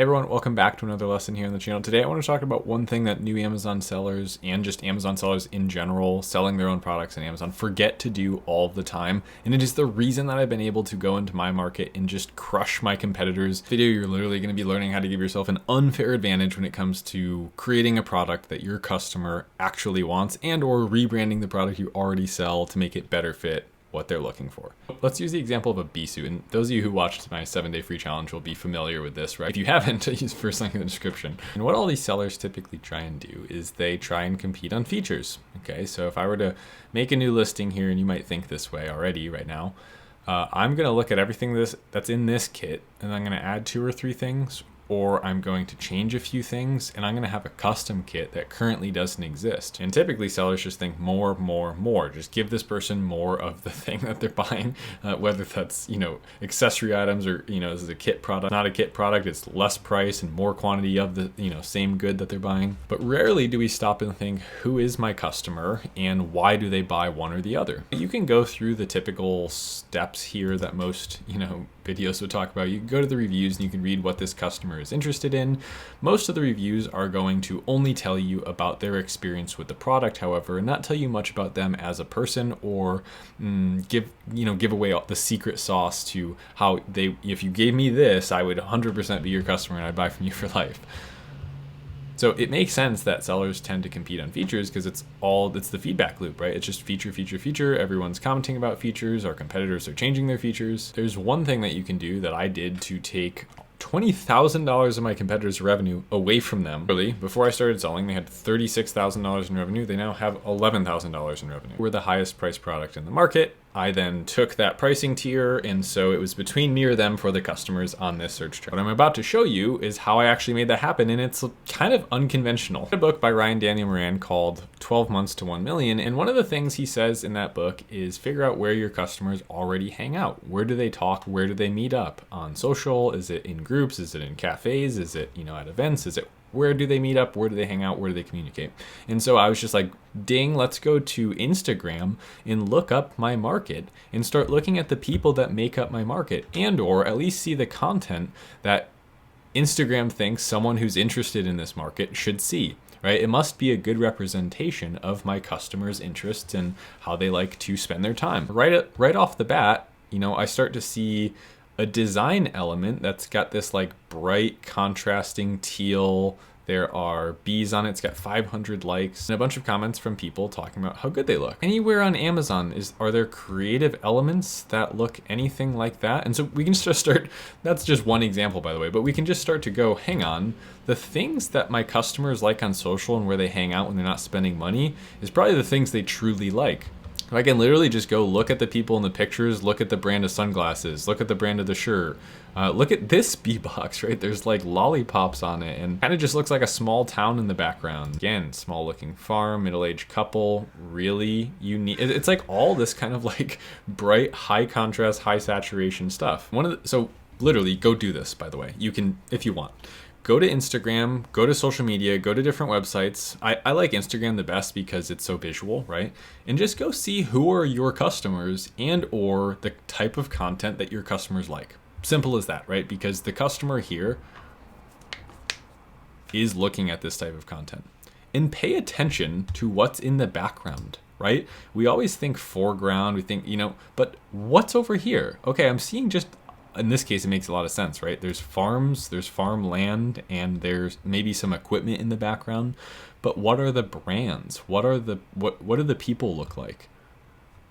Hey everyone, welcome back to another lesson here on the channel. Today I want to talk about one thing that new Amazon sellers and just Amazon sellers in general selling their own products on Amazon forget to do all the time. And it is the reason that I've been able to go into my market and just crush my competitors. Video, you're literally going to be learning how to give yourself an unfair advantage when it comes to creating a product that your customer actually wants and or rebranding the product you already sell to make it better fit what they're looking for. Let's use the example of a bee suit. And those of you who watched my 7-day free challenge will be familiar with this, right? If you haven't, use first link in the description. And what all these sellers typically try and do is they try and compete on features. Okay, so if I were to make a new listing here, and you might think this way already right now, I'm gonna look at everything that's in this kit, and I'm gonna add 2 or 3 things, or I'm going to change a few things, and I'm gonna have a custom kit that currently doesn't exist. And typically sellers just think more, more, more. Just give this person more of the thing that they're buying, whether that's, accessory items or, this is a kit product, not a kit product, it's less price and more quantity of the, same good that they're buying. But rarely do we stop and think, who is my customer and why do they buy one or the other? You can go through the typical steps here that most, videos would talk about. You can go to the reviews and you can read what this customer is interested in. Most of the reviews are going to only tell you about their experience with the product, however, and not tell you much about them as a person or give away the secret sauce to how if you gave me this, I would 100% be your customer and I'd buy from you for life. So it makes sense that sellers tend to compete on features because it's the feedback loop, right? It's just feature, feature, feature. Everyone's commenting about features. Our competitors are changing their features. There's one thing that you can do that I did to take $20,000 of my competitors' revenue away from them. Really, before I started selling, they had $36,000 in revenue. They now have $11,000 in revenue. We're the highest priced product in the market. I then took that pricing tier, and so it was between me or them for the customers on this search term. What I'm about to show you is how I actually made that happen, and it's kind of unconventional. A book by Ryan Daniel Moran called 12 Months to 1 Million, and one of the things he says in that book is figure out where your customers already hang out. Where do they talk? Where do they meet up? On social? Is it in groups? Is it in cafes? Is it, at events? Is it where do they meet up? Where do they hang out? Where do they communicate? And so I was just like, ding, let's go to Instagram and look up my market and start looking at the people that make up my market and or at least see the content that Instagram thinks someone who's interested in this market should see, right? It must be a good representation of my customers' interests and how they like to spend their time. Right off the bat, I start to see a design element that's got this like bright contrasting teal. There are bees on it. It's got 500 likes and a bunch of comments from people talking about how good they look. Anywhere on Amazon are there creative elements that look anything like that? And so we can just start, that's just one example by the way, but we can just start to go, hang on, the things that my customers like on social and where they hang out when they're not spending money is probably the things they truly like. I can literally just go look at the people in the pictures, look at the brand of sunglasses, look at the brand of the shirt, look at this bee box, right? There's like lollipops on it and kind of just looks like a small town in the background. Again, small looking farm, middle-aged couple, really unique. It's like all this kind of like bright, high contrast, high saturation stuff. So literally go do this, by the way. You can, if you want. Go to Instagram, go to social media, go to different websites. I like Instagram the best because it's so visual, right? And just go see who are your customers and or the type of content that your customers like. Simple as that, right? Because the customer here is looking at this type of content. And pay attention to what's in the background, right? We always think foreground, we think, but what's over here? Okay, I'm seeing just in this case, it makes a lot of sense, right? There's farms, there's farmland, and there's maybe some equipment in the background. But what are the brands? What do the people look like?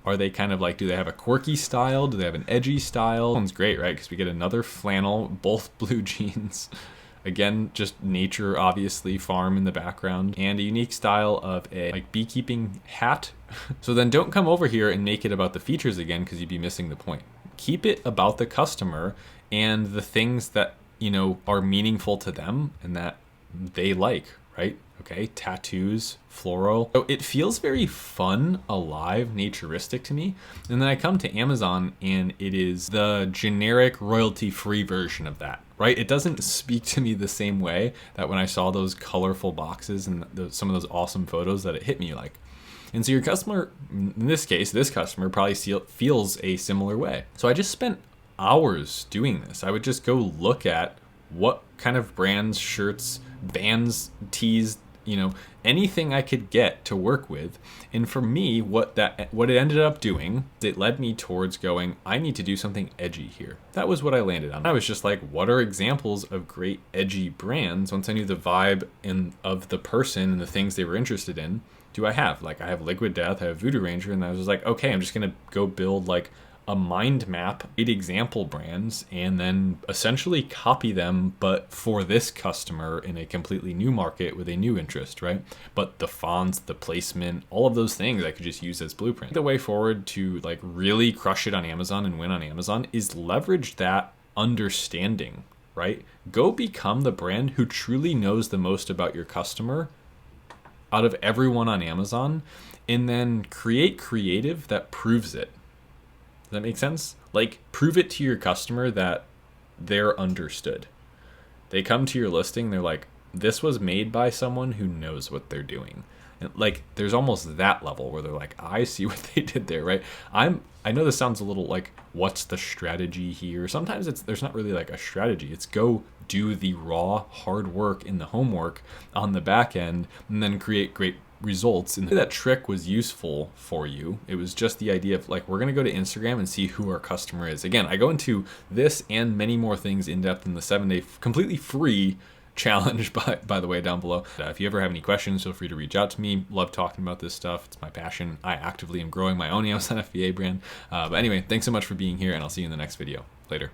Are they kind of like, do they have a quirky style? Do they have an edgy style? One's great, right? Because we get another flannel, both blue jeans. Again, just nature, obviously, farm in the background, and a unique style of a like beekeeping hat. So then don't come over here and make it about the features again, because you'd be missing the point. Keep it about the customer and the things that, are meaningful to them and that they like, right? Okay, tattoos, floral. So it feels very fun, alive, naturistic to me. And then I come to Amazon and it is the generic royalty-free version of that, right? It doesn't speak to me the same way that when I saw those colorful boxes and some of those awesome photos that it hit me like. And so your customer, in this case, this customer probably feels a similar way. So I just spent hours doing this. I would just go look at what kind of brands, shirts, bands, tees, you know, anything I could get to work with. And for me, what it ended up doing, it led me towards going, I need to do something edgy here. That was what I landed on. I was just like, what are examples of great edgy brands? Once I knew the vibe of the person and the things they were interested in, do I have? Like, I have Liquid Death, I have Voodoo Ranger, and I was just like, okay, I'm just gonna go build like a mind map, 8 example brands, and then essentially copy them, but for this customer in a completely new market with a new interest, right? But the fonts, the placement, all of those things I could just use as blueprint. The way forward to like really crush it on Amazon and win on Amazon is leverage that understanding, right? Go become the brand who truly knows the most about your customer out of everyone on Amazon, and then create creative that proves it. Does that make sense? Like, prove it to your customer that they're understood. They come to your listing, they're like, this was made by someone who knows what they're doing. And like, there's almost that level where they're like, I see what they did there, right? I know this sounds a little like, what's the strategy here? Sometimes there's not really like a strategy. It's go do the raw hard work in the homework on the back end and then create great results. And that trick was useful for you. It was just the idea of like, we're going to go to Instagram and see who our customer is. Again, I go into this and many more things in depth in the 7-day completely free challenge, by the way, down below. If you ever have any questions, feel free to reach out to me. Love talking about this stuff. It's my passion. I actively am growing my own Amazon FBA brand. But anyway, thanks so much for being here, and I'll see you in the next video. Later.